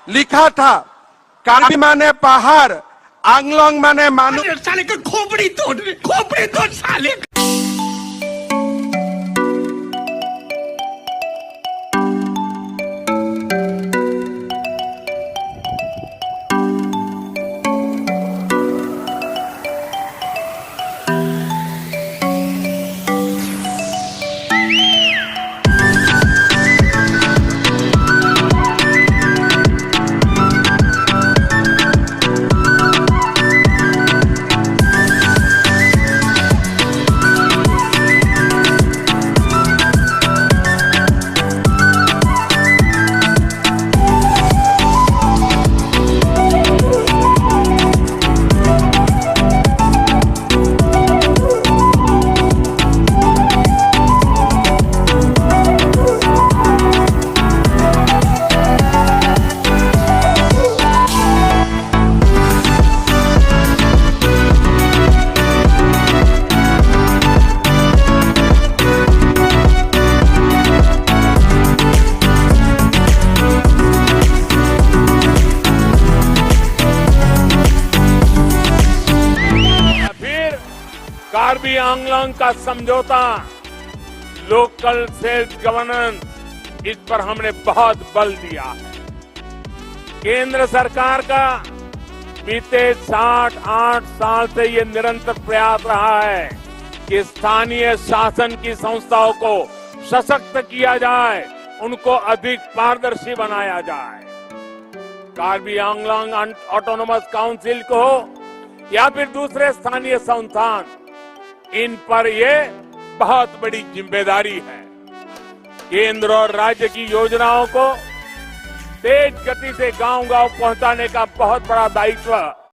लिखा था कार्बी माने पहाड़, आंगलोंग माने मानु। साले का खोपड़ी तोड़ साले। कार्बी आंगलोंग का समझौता, लोकल सेल्फ गवर्नेंस, इस पर हमने बहुत बल दिया है। केंद्र सरकार का बीते 7-8 साल से ये निरंतर प्रयास रहा है कि स्थानीय शासन की संस्थाओं को सशक्त किया जाए, उनको अधिक पारदर्शी बनाया जाए। कार्बी आंगलोंग ऑटोनोमस काउंसिल को या फिर दूसरे स्थानीय संस्थान, इन पर ये बहुत बड़ी जिम्मेदारी है। केंद्र और राज्य की योजनाओं को तेज गति से गांव-गांव पहुंचाने का बहुत बड़ा दायित्व